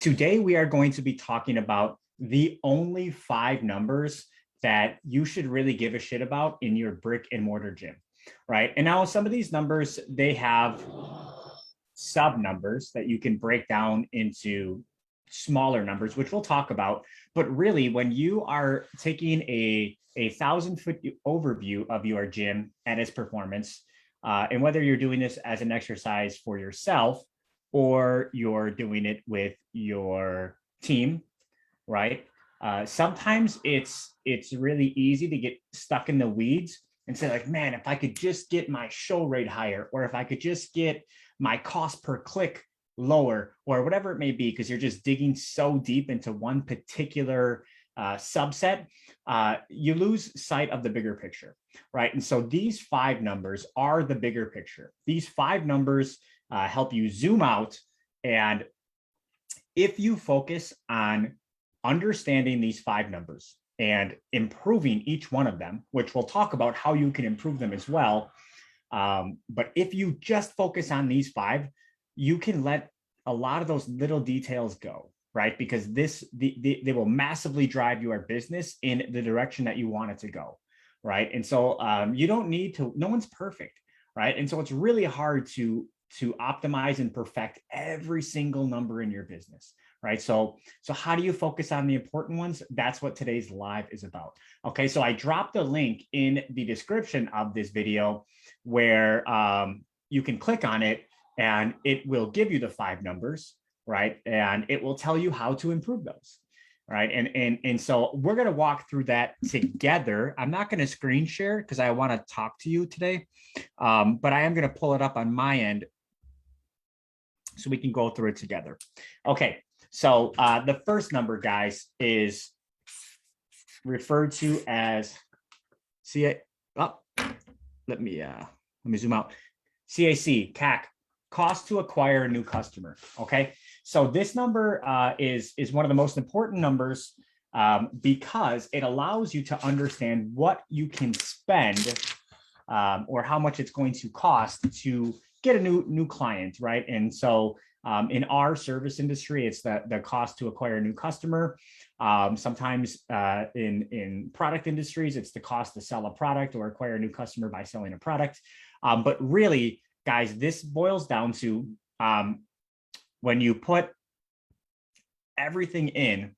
Today, we are going to be talking about the only 5 numbers that you should really give a shit about in your brick and mortar gym, right? And now some of these numbers, they have sub numbers that you can break down into smaller numbers, which we'll talk about. But really, when you are taking a 1,000-foot overview of your gym and its performance, and whether you're doing this as an exercise for yourself or you're doing it with your team, right? Sometimes it's really easy to get stuck in the weeds and say like, man, if I could just get my show rate higher, or if I could just get my cost per click lower, or whatever it may be, because you're just digging so deep into one particular subset, you lose sight of the bigger picture, right? And so these 5 numbers are the bigger picture. These 5 numbers help you zoom out. And if you focus on understanding these 5 numbers and improving each one of them, which we'll talk about how you can improve them as well. But if you just focus on these 5, you can let a lot of those little details go, right? Because they will massively drive your business in the direction that you want it to go, right? And so you don't need to, no one's perfect, right? And so it's really hard to optimize and perfect every single number in your business, right? So how do you focus on the important ones? That's what today's live is about. Okay, so I dropped a link in the description of this video where you can click on it and it will give you the 5 numbers, right? And it will tell you how to improve those, right? And so we're going to walk through that together. I'm not going to screen share because I want to talk to you today, but I am going to pull it up on my end so we can go through it together. Okay, so the first number, guys, is referred to as let me zoom out. CAC, cost to acquire a new customer. Okay, so this number is one of the most important numbers because it allows you to understand what you can spend or how much it's going to cost to get a new client, right? And so in our service industry, it's the cost to acquire a new customer. Sometimes in product industries, it's the cost to sell a product or acquire a new customer by selling a product. But really, guys, this boils down to when you put everything in,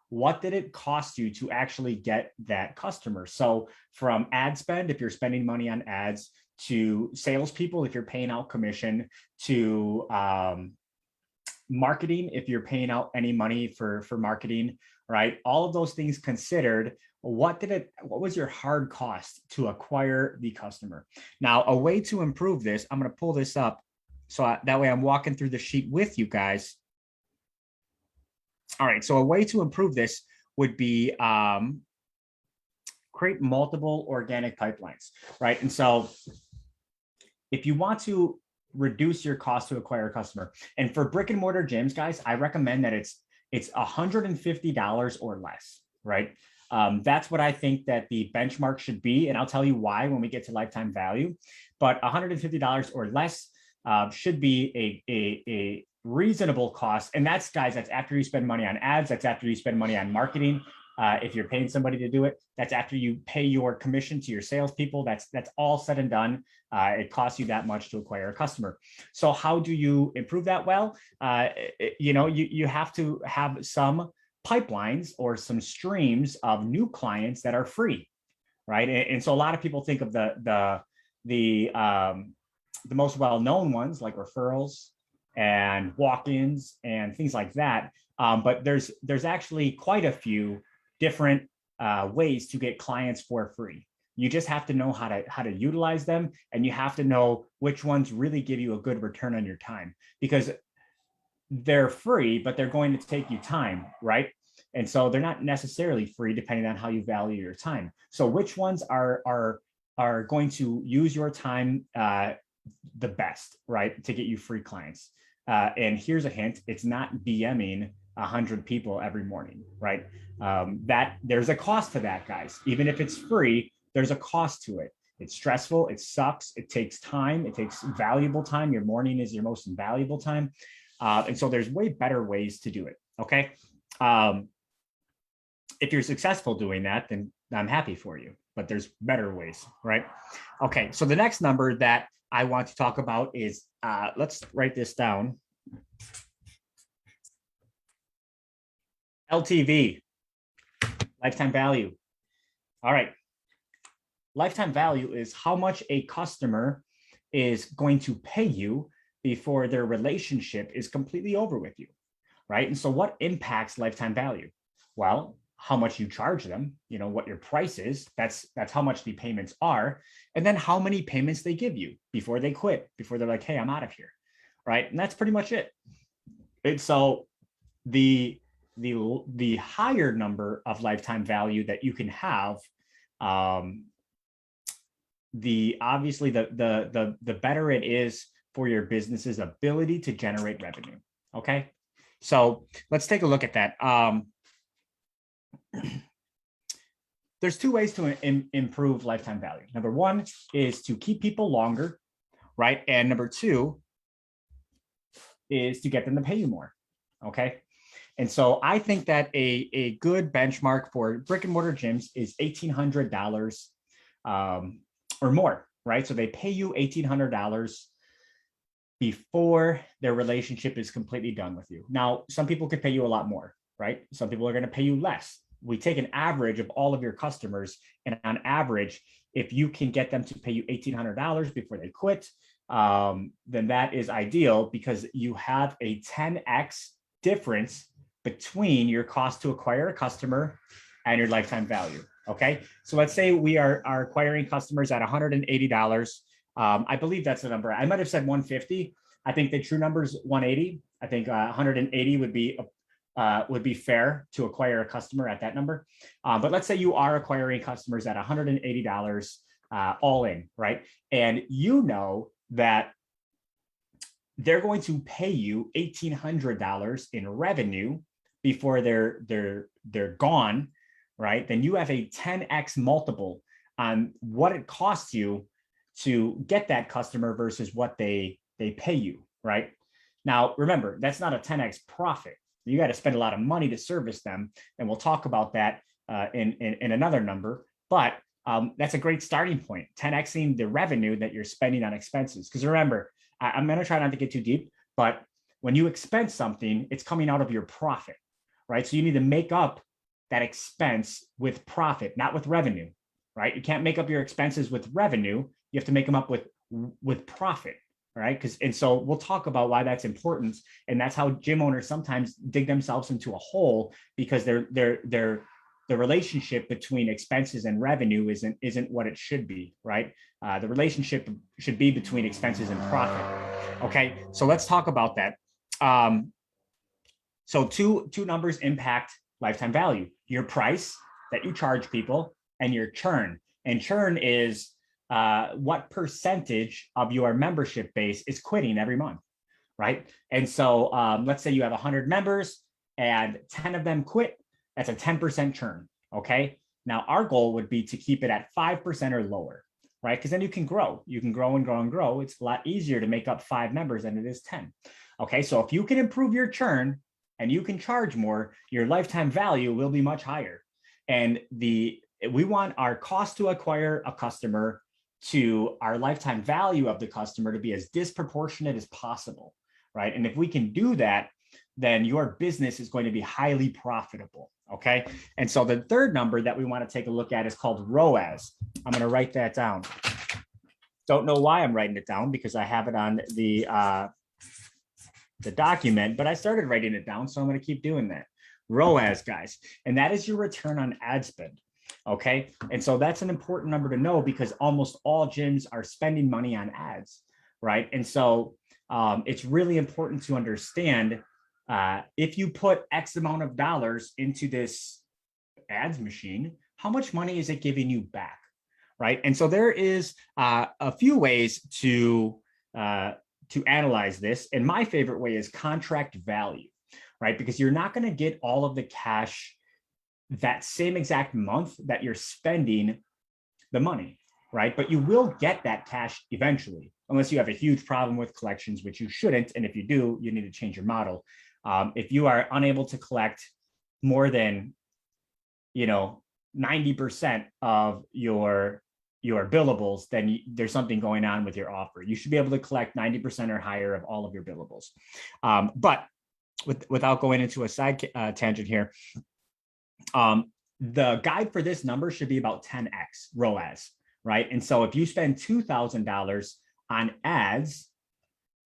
what did it cost you to actually get that customer? So from ad spend, if you're spending money on ads, to salespeople, if you're paying out commission, to marketing, if you're paying out any money for marketing, right? All of those things considered, what was your hard cost to acquire the customer? Now, a way to improve this, I'm going to pull this up so that way I'm walking through the sheet with you guys. All right, so a way to improve this would be create multiple organic pipelines, right? And so if you want to reduce your cost to acquire a customer, and for brick and mortar gyms, guys, I recommend that it's $150 or less, right? That's what I think that the benchmark should be. And I'll tell you why when we get to lifetime value, but $150 or less should be a reasonable cost. And that's, guys, that's after you spend money on ads. That's after you spend money on marketing. If you're paying somebody to do it, that's after you pay your commission to your salespeople. That's all said and done. It costs you that much to acquire a customer. So how do you improve that? Well, you have to have some pipelines or some streams of new clients that are free, right? And so a lot of people think of the most well-known ones like referrals and walk-ins and things like that. But there's actually quite a few different ways to get clients for free. You just have to know how to utilize them, and you have to know which ones really give you a good return on your time, because they're free, but they're going to take you time, right? And so they're not necessarily free depending on how you value your time. So which ones are going to use your time the best, right, to get you free clients? And here's a hint: it's not BMing 100 people every morning, right? That there's a cost to that, guys. Even if it's free, there's a cost to it. It's stressful, it sucks, it takes time, it takes valuable time. Your morning is your most valuable time. And so there's way better ways to do it. Okay. If you're successful doing that, then I'm happy for you, but there's better ways, right? Okay, so the next number that I want to talk about is, let's write this down. LTV, lifetime value. All right. Lifetime value is how much a customer is going to pay you before their relationship is completely over with you, right? And so what impacts lifetime value? Well, how much you charge them, what your price is, that's how much the payments are, and then how many payments they give you before they quit, before they're like, hey, I'm out of here, right? And that's pretty much it. And so the higher number of lifetime value that you can have, obviously the better it is for your business's ability to generate revenue. Okay, so let's take a look at that. There's two ways to improve lifetime value. Number one is to keep people longer, right? And number two is to get them to pay you more. Okay. And so I think that a good benchmark for brick and mortar gyms is $1,800 or more, right? So they pay you $1,800 before their relationship is completely done with you. Now, some people could pay you a lot more, right? Some people are going to pay you less. We take an average of all of your customers, and on average, if you can get them to pay you $1,800 before they quit, then that is ideal, because you have a 10x difference between your cost to acquire a customer and your lifetime value. Okay, so let's say we are acquiring customers at $180. I believe that's the number. I might have said 150. I think the true number is 180. I think 180 would be fair to acquire a customer at that number. But let's say you are acquiring customers at $180 all in, right? And you know that they're going to pay you $1,800 in revenue before they're gone, right? Then you have a 10x multiple on what it costs you to get that customer versus what they pay you, right? Now, remember, that's not a 10x profit. You got to spend a lot of money to service them, and we'll talk about that in another number. But that's a great starting point, 10xing the revenue that you're spending on expenses. Because remember, I'm going to try not to get too deep, but when you expense something, it's coming out of your profit, right? So you need to make up that expense with profit, not with revenue, right? You can't make up your expenses with revenue. You have to make them up with profit, right? And so we'll talk about why that's important, and that's how gym owners sometimes dig themselves into a hole, because the relationship between expenses and revenue isn't what it should be, right? The relationship should be between expenses and profit. Okay, so let's talk about that. So two numbers impact lifetime value: your price that you charge people, and your churn. And churn is what percentage of your membership base is quitting every month, right? And so let's say you have 100 members and 10 of them quit. That's a 10% churn, okay? Now, our goal would be to keep it at 5% or lower, right? Because then you can grow. You can grow and grow and grow. It's a lot easier to make up 5 members than it is 10. Okay, so if you can improve your churn and you can charge more, your lifetime value will be much higher. And we want our cost to acquire a customer to our lifetime value of the customer to be as disproportionate as possible, right? And if we can do that, then your business is going to be highly profitable, okay? And so the third number that we want to take a look at is called ROAS. I'm going to write that down. Don't know why I'm writing it down, because I have it on the document, but I started writing it down, so I'm going to keep doing that. ROAS, guys, and that is your return on ad spend. Okay, and so that's an important number to know, because almost all gyms are spending money on ads, right? And so it's really important to understand, if you put X amount of dollars into this ads machine, how much money is it giving you back, right? And so there is a few ways to analyze this, and my favorite way is contract value, right? Because you're not going to get all of the cash that same exact month that you're spending the money, right? But you will get that cash eventually, unless you have a huge problem with collections, which you shouldn't. And if you do, you need to change your model. If you are unable to collect more than, 90% of your billables, then there's something going on with your offer. You should be able to collect 90% or higher of all of your billables. But without going into a side tangent here, the guide for this number should be about 10x ROAS, right? And so if you spend $2,000 on ads,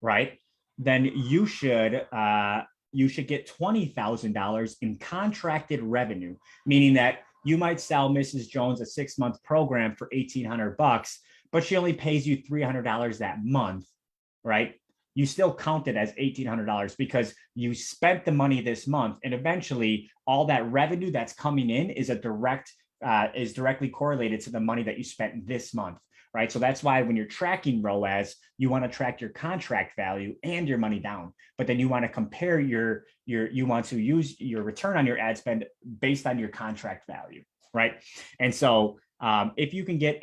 right, then you should get $20,000 in contracted revenue, meaning that you might sell Mrs. Jones a 6-month program for $1,800, but she only pays you $300 that month, right? You still count it as $1,800 because you spent the money this month, and eventually all that revenue that's coming in is directly correlated to the money that you spent this month, right? So that's why when you're tracking ROAS, you want to track your contract value and your money down, but then you want to compare you want to use your return on your ad spend based on your contract value, right? And so if you can get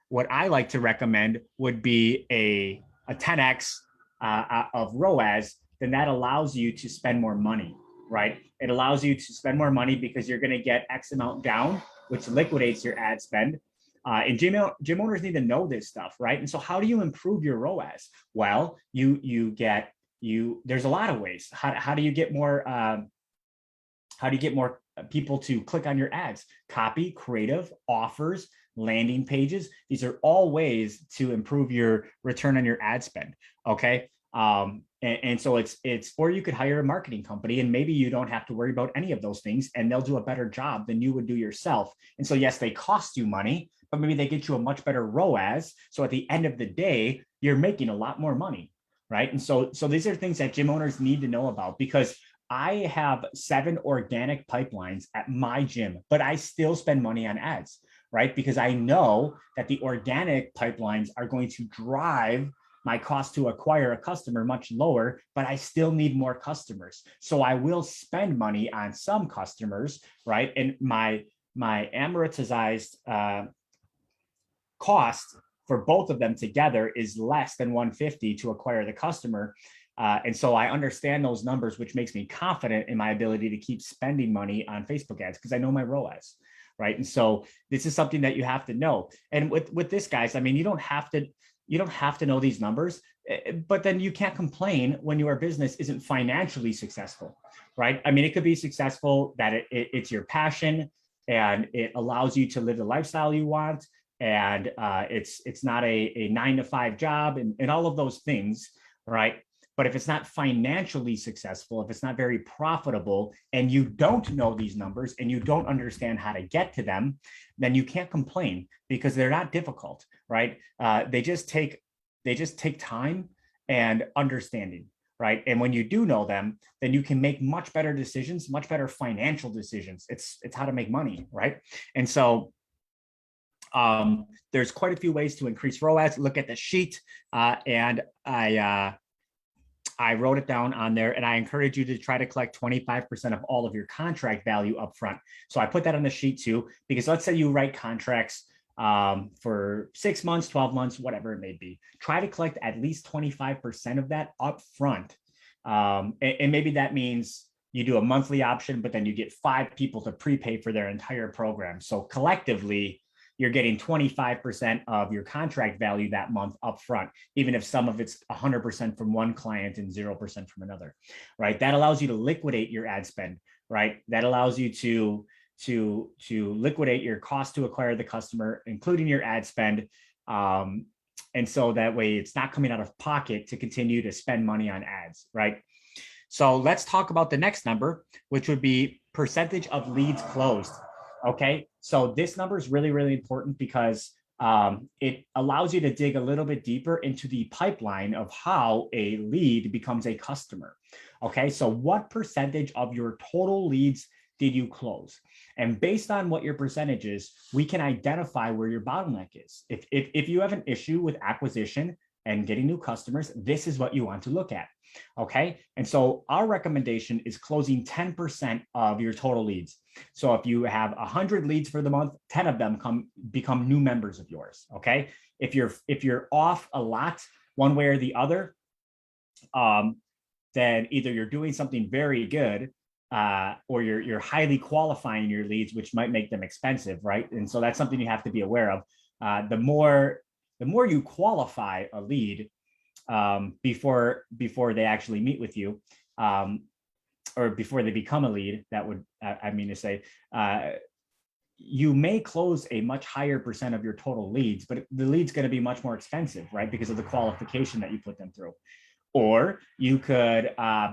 what I like to recommend would be a 10x of ROAS, then that allows you to spend more money, right? It allows you to spend more money because you're going to get X amount down, which liquidates your ad spend. And gym owners need to know this stuff, right? And so how do you improve your ROAS? Well, there's a lot of ways. How do you get more people to click on your ads? Copy, creative, offers, landing pages. These are all ways to improve your return on your ad spend. Okay. And so it's, or you could hire a marketing company and maybe you don't have to worry about any of those things and they'll do a better job than you would do yourself. And so, yes, they cost you money, but maybe they get you a much better ROAS. So at the end of the day, you're making a lot more money, right? And so these are things that gym owners need to know about, because I have 7 organic pipelines at my gym, but I still spend money on ads, right? Because I know that the organic pipelines are going to drive my cost to acquire a customer much lower, but I still need more customers. So I will spend money on some customers, right? And my amortized cost for both of them together is less than 150 to acquire the customer. And so I understand those numbers, which makes me confident in my ability to keep spending money on Facebook ads because I know my ROAS, right? And so this is something that you have to know. And with this, guys, I mean, you don't have to know these numbers, but then you can't complain when your business isn't financially successful, right? I mean, it could be successful that it's your passion and it allows you to live the lifestyle you want, and it's not a 9-to-5 job and all of those things, right? But if it's not financially successful, if it's not very profitable, and you don't know these numbers and you don't understand how to get to them, then you can't complain because they're not difficult, right? They just take time and understanding, right? And when you do know them, then you can make much better decisions, much better financial decisions. It's how to make money, right? And so there's quite a few ways to increase ROAS. Look at the sheet, and I wrote it down on there, and I encourage you to try to collect 25% of all of your contract value up front. So I put that on the sheet too, because let's say you write contracts for 6 months, 12 months, whatever it may be. Try to collect at least 25% of that up front. And maybe that means you do a monthly option, but then you get 5 people to prepay for their entire program. So collectively, you're getting 25% of your contract value that month up front, even if some of it's 100% from one client and 0% from another, right? That allows you to liquidate your ad spend, right? That allows you to liquidate your cost to acquire the customer, including your ad spend. And so that way it's not coming out of pocket to continue to spend money on ads, right? So let's talk about the next number, which would be percentage of leads closed. Okay, so this number is really, really important because it allows you to dig a little bit deeper into the pipeline of how a lead becomes a customer. Okay, so what percentage of your total leads did you close? And based on what your percentage is, we can identify where your bottleneck is. If you have an issue with acquisition and getting new customers, this is what you want to look at. Okay, and so our recommendation is closing 10% of your total leads. So if you have 100 leads for the month, 10 of them become new members of yours. Okay, if you're off a lot one way or the other, then either you're doing something very good, or you're highly qualifying your leads, which might make them expensive, right? And so that's something you have to be aware of. The more you qualify a lead, before they actually meet with you, or before they become a lead, that would, I mean to say, you may close a much higher percent of your total leads, but the lead's going to be much more expensive, right? Because of the qualification that you put them through. Or you could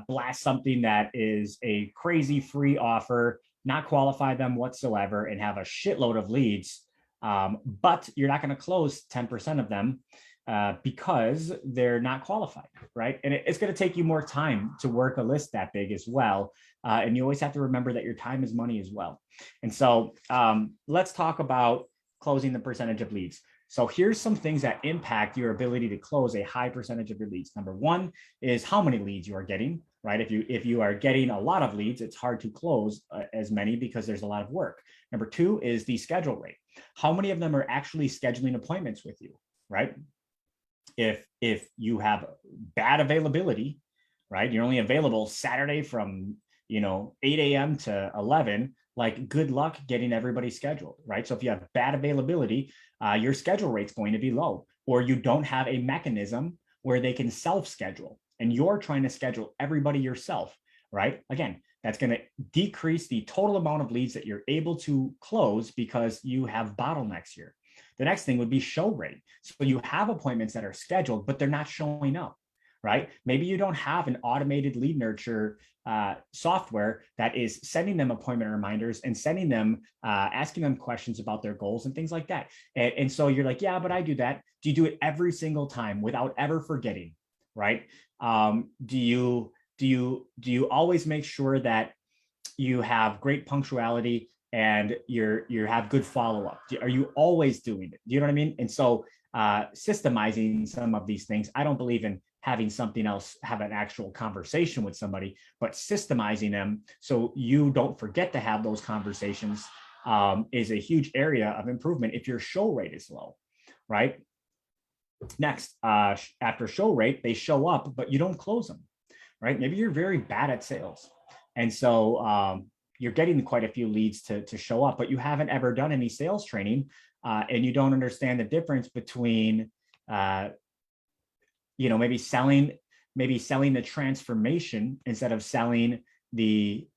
blast something that is a crazy free offer, not qualify them whatsoever, and have a shitload of leads, but you're not going to close 10% of them because they're not qualified, right? And it's going to take you more time to work a list that big as well. And you always have to remember that your time is money as well. And so let's talk about closing the percentage of leads. So here's some things that impact your ability to close a high percentage of your leads. Number one is how many leads you are getting, right? If you are getting a lot of leads, it's hard to close as many because there's a lot of work. Number two is the schedule rate. How many of them are actually scheduling appointments with you, right? If you have bad availability, right? You're only available Saturday from 8 a.m. to 11, like good luck getting everybody scheduled, right? So if you have bad availability, your schedule rate's going to be low, or you don't have a mechanism where they can self-schedule and you're trying to schedule everybody yourself, right? Again, that's going to decrease the total amount of leads that you're able to close because you have bottlenecks here. The next thing would be show rate. So you have appointments that are scheduled, but they're not showing up, right? Maybe you don't have an automated lead nurture software that is sending them appointment reminders and sending them, asking them questions about their goals and things like that. And so you're like, yeah, but I do that. Do you do it every single time without ever forgetting, right? Do you always make sure that you have great punctuality and you have good follow-up? Are you always doing it? Do you know what I mean? And so systemizing some of these things, I don't believe in having something else have an actual conversation with somebody, but systemizing them so you don't forget to have those conversations is a huge area of improvement if your show rate is low, right? Next, after show rate, they show up, but you don't close them, right? Maybe you're very bad at sales. And so you're getting quite a few leads to show up, but you haven't ever done any sales training, and you don't understand the difference between maybe selling the transformation instead of selling the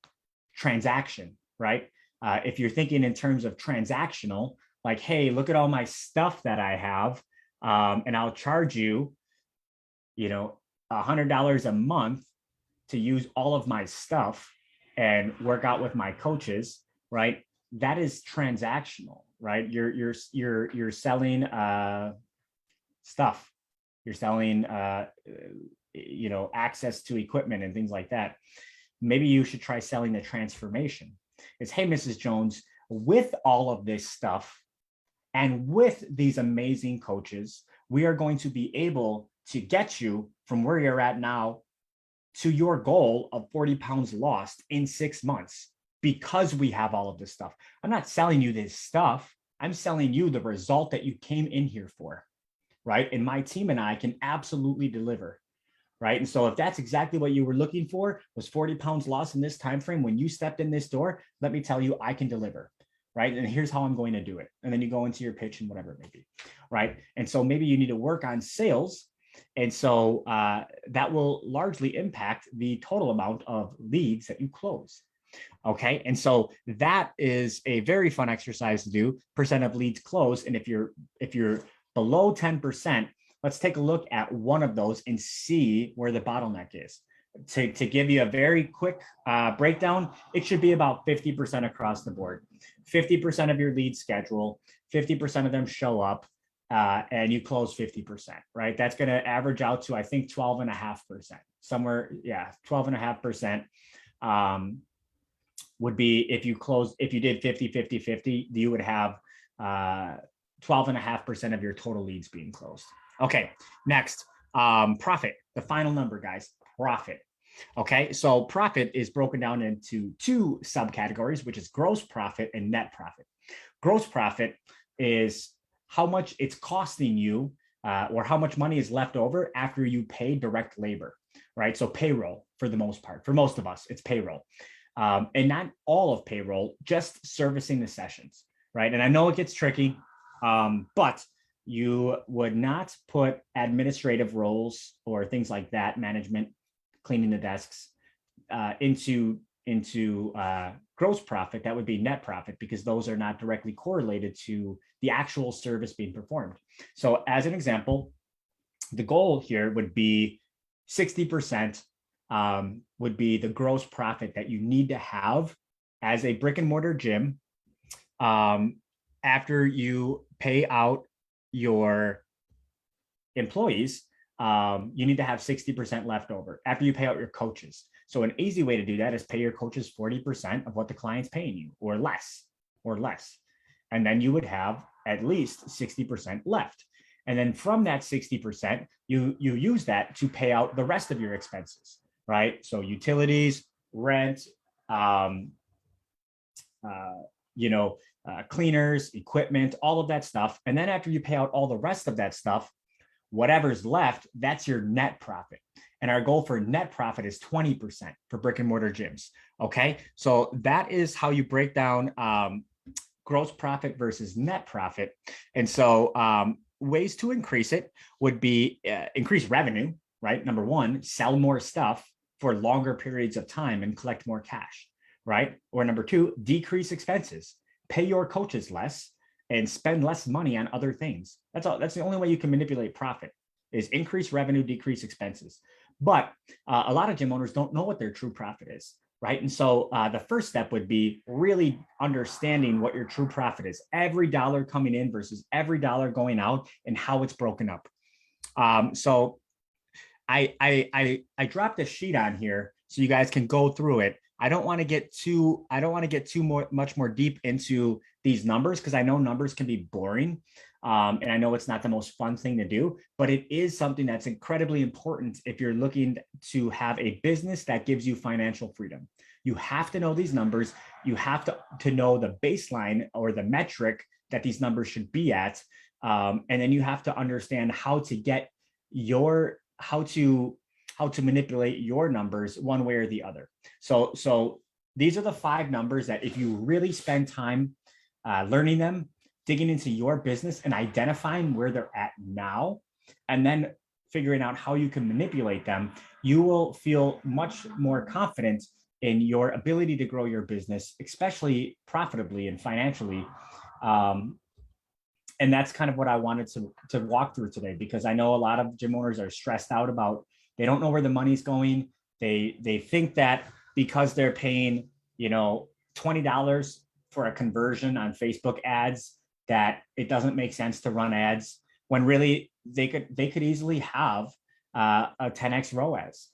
transaction, right? If you're thinking in terms of transactional, like, hey, look at all my stuff that I have, and I'll charge you, $100 a month to use all of my stuff and work out with my coaches, right? That is transactional, right? You're selling stuff. You're selling access to equipment and things like that. Maybe you should try selling the transformation. It's, hey, Mrs. Jones, with all of this stuff and with these amazing coaches, we are going to be able to get you from where you're at now to your goal of 40 pounds lost in 6 months because we have all of this stuff. I'm not selling you this stuff. I'm selling you the result that you came in here for, right? And my team and I can absolutely deliver, right? And so if that's exactly what you were looking for, was 40 pounds lost in this time frame when you stepped in this door, let me tell you, I can deliver, right? And here's how I'm going to do it. And then you go into your pitch and whatever it may be, right? And so maybe you need to work on sales. And so that will largely impact the total amount of leads that you close. Okay. And so that is a very fun exercise to do, percent of leads closed. And if you're below 10%, let's take a look at one of those and see where the bottleneck is. To give you a very quick breakdown, it should be about 50% across the board. 50% of your leads schedule, 50% of them show up, and you close 50%, right? That's going to average out to, I think, 12.5%, somewhere. Yeah, 12.5% would be if you did 50, 50, 50, you would have 12.5% of your total leads being closed. Okay, next, profit, the final number, guys, profit. Okay, so profit is broken down into two subcategories, which is gross profit and net profit. Gross profit is how much it's costing you or how much money is left over after you pay direct labor, right? So payroll, for the most part. For most of us, it's payroll. And not all of payroll, just servicing the sessions, right? And I know it gets tricky, but you would not put administrative roles or things like that, management, cleaning the desks, into gross profit. That would be net profit, because those are not directly correlated to the actual service being performed. So as an example, the goal here would be 60% would be the gross profit that you need to have as a brick and mortar gym after you pay out your employees. You need to have 60% left over after you pay out your coaches. So an easy way to do that is pay your coaches 40% of what the client's paying you, or less. And then you would have at least 60% left. And then from that 60%, you use that to pay out the rest of your expenses, right? So utilities, rent, cleaners, equipment, all of that stuff. And then after you pay out all the rest of that stuff, whatever's left, that's your net profit. And our goal for net profit is 20% for brick and mortar gyms. Okay. So that is how you break down gross profit versus net profit. And so ways to increase it would be increase revenue, right? Number one, sell more stuff for longer periods of time and collect more cash, right? Or number two, decrease expenses, pay your coaches less and spend less money on other things. That's all. That's the only way you can manipulate profit, is increase revenue, decrease expenses. But a lot of gym owners don't know what their true profit is, right? And so the first step would be really understanding what your true profit is, every dollar coming in versus every dollar going out, and how it's broken up. So I dropped a sheet on here so you guys can go through it. I don't want to get too much more deep into these numbers, because I know numbers can be boring. And I know it's not the most fun thing to do, but it is something that's incredibly important if you're looking to have a business that gives you financial freedom. You have to know these numbers. You have to know the baseline or the metric that these numbers should be at. And then you have to understand how to manipulate your numbers one way or the other. So these are the 5 numbers that if you really spend time learning them, digging into your business and identifying where they're at now, and then figuring out how you can manipulate them, you will feel much more confident in your ability to grow your business, especially profitably and financially. And that's kind of what I wanted to walk through today, because I know a lot of gym owners are stressed out about, they don't know where the money's going. They think that because they're paying, $20 for a conversion on Facebook ads, that it doesn't make sense to run ads, when really they could easily have a 10x ROAS,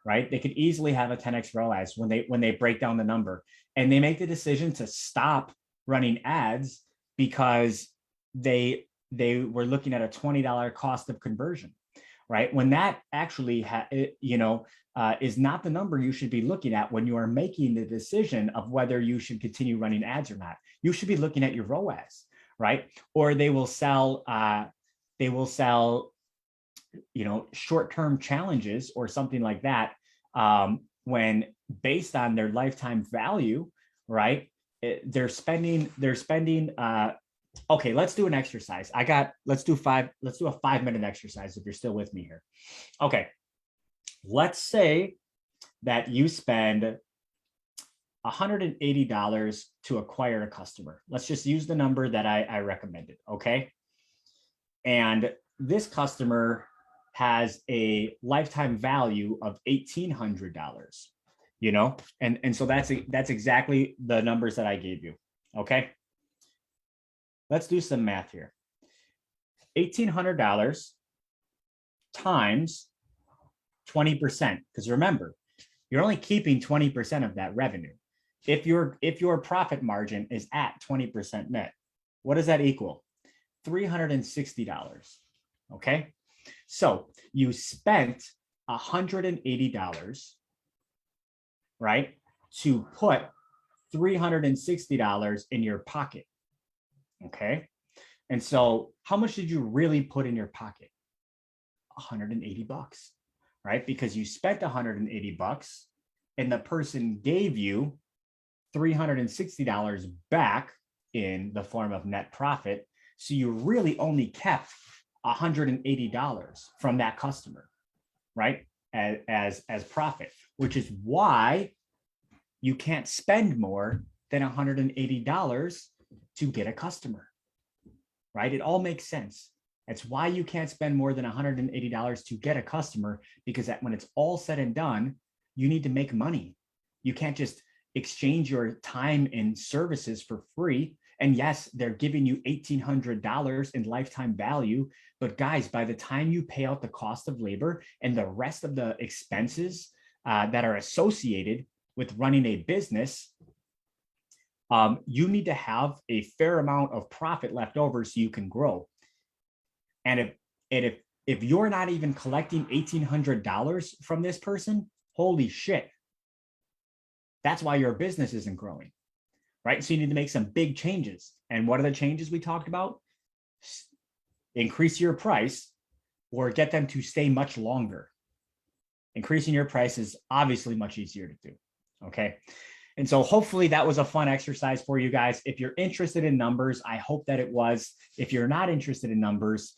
right? They could easily have a 10x ROAS when they break down the number, and they make the decision to stop running ads because they were looking at a $20 cost of conversion, right? When that actually is not the number you should be looking at when you are making the decision of whether you should continue running ads or not. You should be looking at your ROAS, right? Or they will sell short-term challenges or something like that, when based on their lifetime value, right? They're spending okay, let's do an exercise. Let's do a 5-minute exercise if you're still with me here. Okay, let's say that you spend $180 to acquire a customer. Let's just use the number that I recommended, okay? And this customer has a lifetime value of $1,800, and so that's exactly the numbers that I gave you, okay? Let's do some math here. $1,800 times 20%, because remember, you're only keeping 20% of that revenue. If your profit margin is at 20% net, what does that equal? $360. Okay, so you spent $180, right, to put $360 in your pocket. Okay, and so how much did you really put in your pocket? $180. right? Because you spent $180 and the person gave you $360 back in the form of net profit. So you really only kept $180 from that customer, right? As profit, which is why you can't spend more than $180 to get a customer, right? It all makes sense. That's why you can't spend more than $180 to get a customer, because when it's all said and done, you need to make money. You can't just exchange your time and services for free. And yes, they're giving you $1,800 in lifetime value. But guys, by the time you pay out the cost of labor and the rest of the expenses that are associated with running a business, you need to have a fair amount of profit left over so you can grow. And if you're not even collecting $1,800 from this person, holy shit, that's why your business isn't growing, right? So you need to make some big changes. And what are the changes we talked about? Increase your price or get them to stay much longer. Increasing your price is obviously much easier to do, okay? And so hopefully that was a fun exercise for you guys. If you're interested in numbers, I hope that it was. If you're not interested in numbers,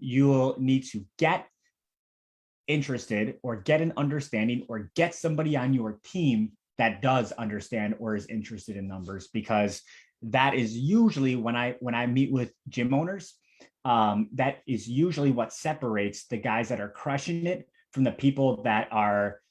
you'll need to get interested or get an understanding or get somebody on your team that does understand or is interested in numbers, because that is usually when I meet with gym owners, that is usually what separates the guys that are crushing it from the people that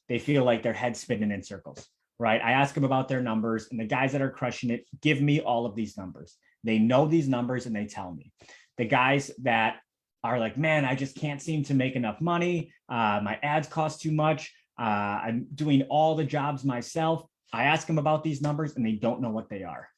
they feel like their head's spinning in circles, right? I ask them about their numbers, and the guys that are crushing it give me all of these numbers. They know these numbers and they tell me. The guys that are like, man, I just can't seem to make enough money. My ads cost too much. I'm doing all the jobs myself. I ask them about these numbers and they don't know what they are.